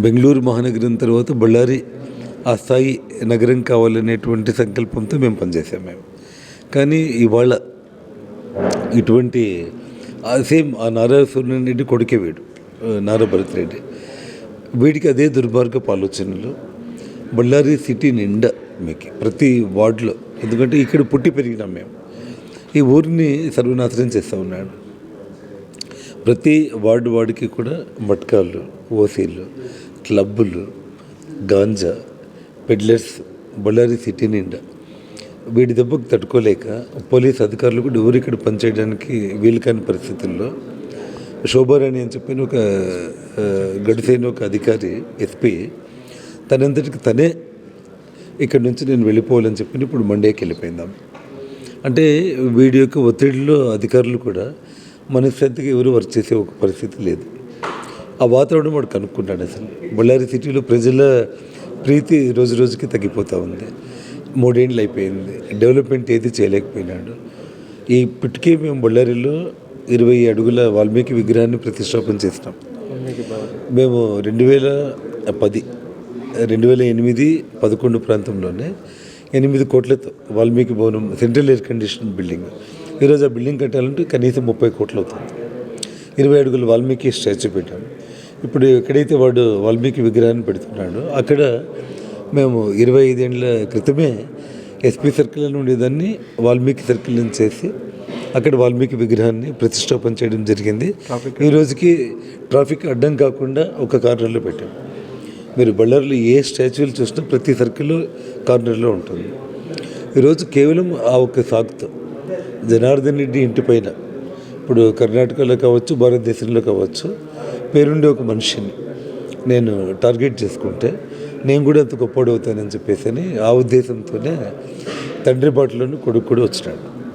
బెంగళూరు మహానగరం తర్వాత బళ్ళారి ఆ స్థాయి నగరం కావాలనేటువంటి సంకల్పంతో మేము పనిచేసాం మేము. కానీ ఇవాళ ఇటువంటి సేమ్ ఆ నారా సూర్యనారాయణ రెడ్డి కొడుకే వీడు, నారా భరత్ రెడ్డి. వీడికి అదే దుర్మార్గపు ఆలోచనలు. బళ్ళారి సిటీ నిండా మీకు ప్రతి వార్డులో, ఎందుకంటే ఇక్కడ పుట్టి పెరిగినాం మేము, ఈ ఊరిని సర్వనాశనం చేస్తూ ఉన్నాడు. ప్రతి వార్డుకి కూడా మట్కాలు, ఓసీలు, క్లబ్బులు, గాంజా, పెడ్లర్స్ బళ్ళారి సిటీ నిండా. వీడి దెబ్బకు తట్టుకోలేక పోలీస్ అధికారులు కూడా ఎవరు ఇక్కడ పనిచేయడానికి వీలు కాని పరిస్థితుల్లో శోభారాణి అని చెప్పిన ఒక గడిసైన ఒక అధికారి ఎస్పీ తనంతటికి తనే ఇక్కడ నుంచి నేను వెళ్ళిపోవాలని చెప్పి ఇప్పుడు మండేకి వెళ్ళిపోయిందాం. అంటే వీడి యొక్క ఒత్తిడిలో అధికారులు కూడా మనశ్శాంతిగా ఎవరు వర్క్ చేసే ఒక పరిస్థితి లేదు. ఆ వాతావరణం వాడు కనుక్కున్నాడు. అసలు బళ్ళారి సిటీలో ప్రజల ప్రీతి రోజు రోజుకి తగ్గిపోతూ ఉంది. 3 ఏళ్ళు అయిపోయింది, డెవలప్మెంట్ ఏది చేయలేకపోయినాడు. ఇప్పటికే మేము బళ్ళారిలో 20 అడుగుల వాల్మీకి విగ్రహాన్ని ప్రతిష్టాపన చేసినాం. మేము 2010, 2008, 2011 ప్రాంతంలోనే 8 కోట్లతో వాల్మీకి భవనం, సెంట్రల్ ఎయిర్ కండిషన్ బిల్డింగ్. ఈరోజు ఆ బిల్డింగ్ కట్టాలంటే కనీసం 30 కోట్లు అవుతుంది. 20 అడుగుల వాల్మీకి స్టాచ్యూ పెట్టాం. ఇప్పుడు ఎక్కడైతే వాడు వాల్మీకి విగ్రహాన్ని పెడుతున్నాడో అక్కడ మేము 25 ఏళ్ళ క్రితమే ఎస్పీ సర్కిల్ అని ఉండేదాన్ని వాల్మీకి సర్కిల్ నుంచి చేసి అక్కడ వాల్మీకి విగ్రహాన్ని ప్రతిష్టాపన చేయడం జరిగింది. ఈ రోజుకి ట్రాఫిక్ అడ్డం కాకుండా ఒక కార్నర్లో పెట్టాం. మీరు బళ్ళారిలో ఏ స్టాచ్యూలు చూసినా ప్రతి సర్కిల్లో కార్నర్లో ఉంటుంది. ఈరోజు కేవలం ఆ ఒక్క సాగుతో జనార్దన్ రెడ్డి ఇంటి పైన, ఇప్పుడు కర్ణాటకలో కావచ్చు, భారతదేశంలో కావచ్చు, పేరుండే ఒక మనిషిని నేను టార్గెట్ చేసుకుంటే నేను కూడా అంత గొప్పవాడు అవుతానని చెప్పేసి ఆ ఉద్దేశంతోనే తండ్రి బాటలోని కొడుకు కూడా వచ్చినాడు.